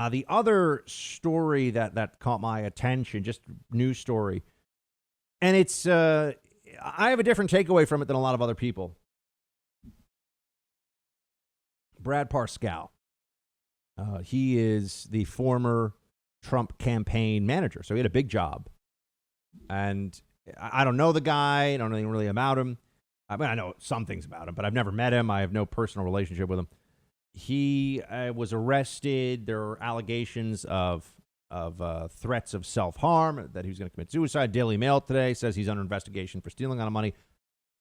The other story that caught my attention, just news story, and it's I have a different takeaway from it than a lot of other people. Brad Parscal. He is the former Trump campaign manager, so he had a big job. And I don't know the guy. I don't know anything really about him. I mean, I know some things about him, but I've never met him. I have no personal relationship with him. He was arrested. There are allegations of threats of self-harm, that he was going to commit suicide. Daily Mail today says he's under investigation for stealing a lot of money.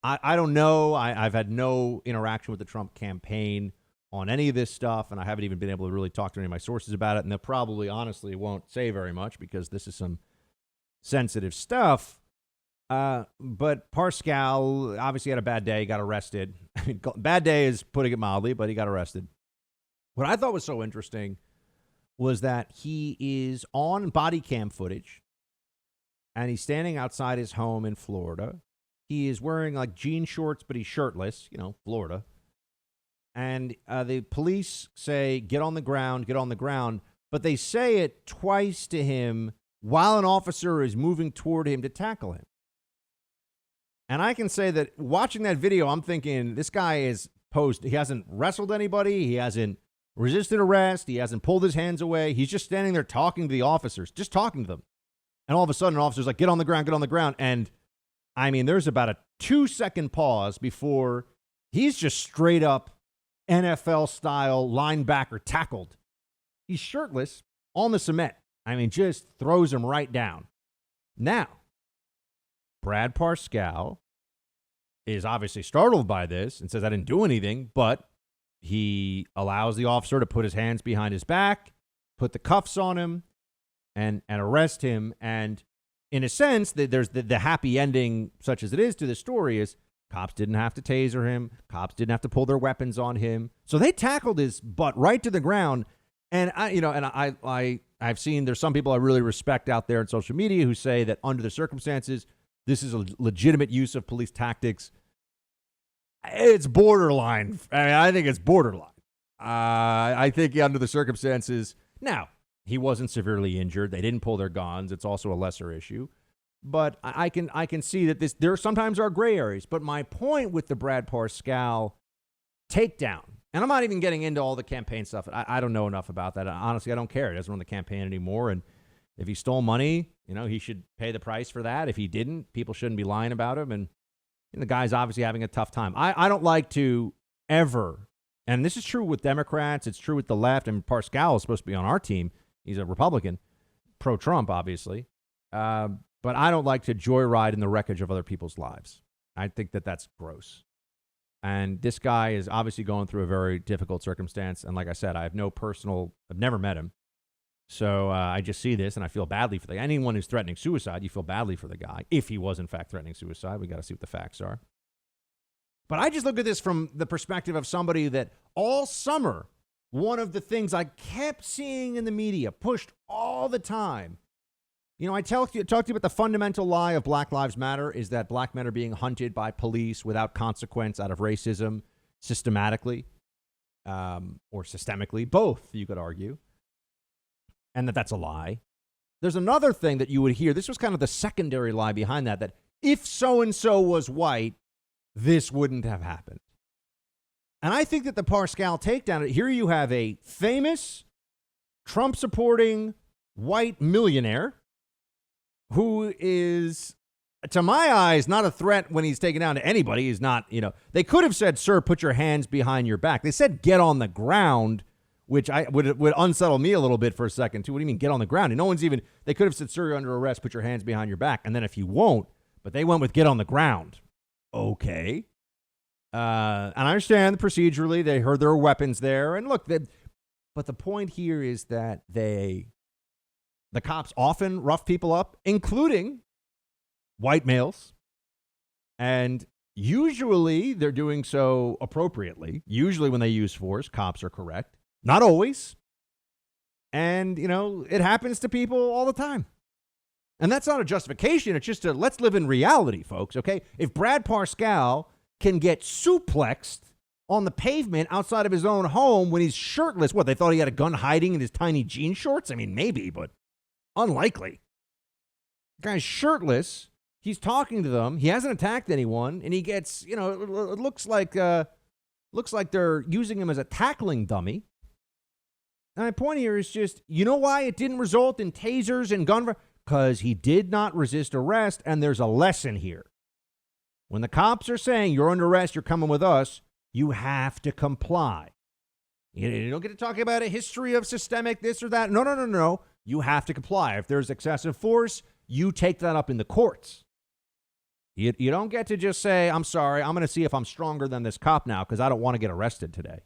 I don't know. I've had no interaction with the Trump campaign on any of this stuff, and I haven't even been able to really talk to any of my sources about it, and they probably, honestly, won't say very much because this is some sensitive stuff. But Parscal obviously had a bad day, got arrested. Bad day is putting it mildly, but he got arrested. What I thought was so interesting was that he is on body cam footage, and he's standing outside his home in Florida. He is wearing like jean shorts, but he's shirtless, Florida. And the police say, get on the ground, but they say it twice to him while an officer is moving toward him to tackle him. And I can say that watching that video, I'm thinking this guy is posed. He hasn't wrestled anybody. He hasn't resisted arrest. He hasn't pulled his hands away. He's just standing there talking to the officers, just talking to them. And all of a sudden, an officer's like, get on the ground. And I mean, there's about a 2-second pause before he's just straight up NFL-style linebacker tackled. He's shirtless on the cement. I mean, just throws him right down. Now, Brad Parscal is obviously startled by this and says, I didn't do anything, but he allows the officer to put his hands behind his back, put the cuffs on him, and arrest him. And in a sense, there's the happy ending, such as it is to the story, is cops didn't have to taser him. Cops didn't have to pull their weapons on him. So they tackled his butt right to the ground. And I've seen there's some people I really respect out there in social media who say that under the circumstances, this is a legitimate use of police tactics. It's borderline. I think it's borderline. I think under the circumstances, now, he wasn't severely injured. They didn't pull their guns. It's also a lesser issue. But I can see that there sometimes are gray areas. But my point with the Brad Parscal takedown, and I'm not even getting into all the campaign stuff. I don't know enough about that. Honestly, I don't care. He doesn't run the campaign anymore. And if he stole money, he should pay the price for that. If he didn't, people shouldn't be lying about him. And the guy's obviously having a tough time. I don't like to ever, and this is true with Democrats. It's true with the left. And Parscal is supposed to be on our team. He's a Republican, pro-Trump, obviously. But I don't like to joyride in the wreckage of other people's lives. I think that that's gross. And this guy is obviously going through a very difficult circumstance. And like I said, I've never met him. So I just see this and I feel badly for anyone who's threatening suicide. You feel badly for the guy. If he was in fact threatening suicide, we got to see what the facts are. But I just look at this from the perspective of somebody that all summer, one of the things I kept seeing in the media, pushed all the time. I talked to you about the fundamental lie of Black Lives Matter is that black men are being hunted by police without consequence out of racism systematically or systemically. Both, you could argue. And that's a lie. There's another thing that you would hear. This was kind of the secondary lie behind that if so-and-so was white, this wouldn't have happened. And I think that the Parscal takedown, here you have a famous Trump-supporting white millionaire who is, to my eyes, not a threat when he's taken down to anybody. He's not, they could have said, sir, put your hands behind your back. They said, get on the ground, which would unsettle me a little bit for a second, too. What do you mean, get on the ground? And they could have said, sir, you're under arrest, put your hands behind your back. And then if you won't, but they went with get on the ground. Okay. And I understand procedurally, they heard there were weapons there. And look, but the point here is that the cops often rough people up, including white males. And usually they're doing so appropriately. Usually when they use force, cops are correct. Not always. And, it happens to people all the time. And that's not a justification. It's just let's live in reality, folks, okay? If Brad Parscal can get suplexed on the pavement outside of his own home when he's shirtless. What, they thought he had a gun hiding in his tiny jean shorts? I mean, maybe, but unlikely. The guy's shirtless. He's talking to them. He hasn't attacked anyone, and he gets, it looks like they're using him as a tackling dummy. And my point here is just, you know why it didn't result in tasers and gun? Because he did not resist arrest, and there's a lesson here. When the cops are saying, you're under arrest, you're coming with us, you have to comply. You don't get to talk about a history of systemic this or that. No. You have to comply. If there's excessive force, you take that up in the courts. You don't get to just say, I'm sorry, I'm going to see if I'm stronger than this cop now because I don't want to get arrested today.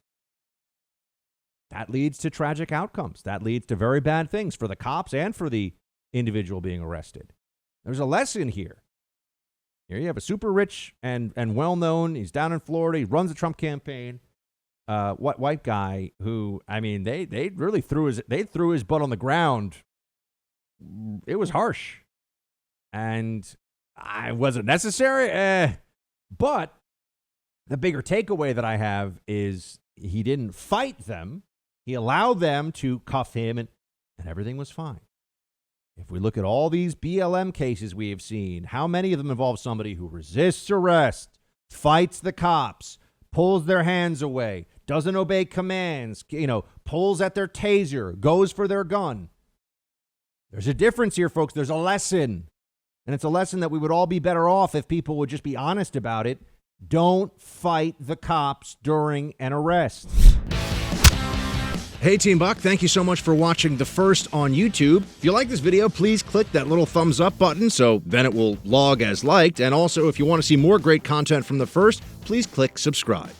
That leads to tragic outcomes. That leads to very bad things for the cops and for the individual being arrested. There's a lesson here. Here you have a super rich and well-known, he's down in Florida, he runs the Trump campaign, white guy who, I mean, they really threw his butt on the ground. It was harsh. And was it necessary? But the bigger takeaway that I have is he didn't fight them. He allowed them to cuff him, and everything was fine. If we look at all these BLM cases we have seen, how many of them involve somebody who resists arrest, fights the cops, pulls their hands away, doesn't obey commands, pulls at their taser, goes for their gun? There's a difference here, folks. There's a lesson. And it's a lesson that we would all be better off if people would just be honest about it. Don't fight the cops during an arrest. Hey, Team Buck, thank you so much for watching The First on YouTube. If you like this video, please click that little thumbs up button so then it will log as liked. And also, if you want to see more great content from The First, please click subscribe.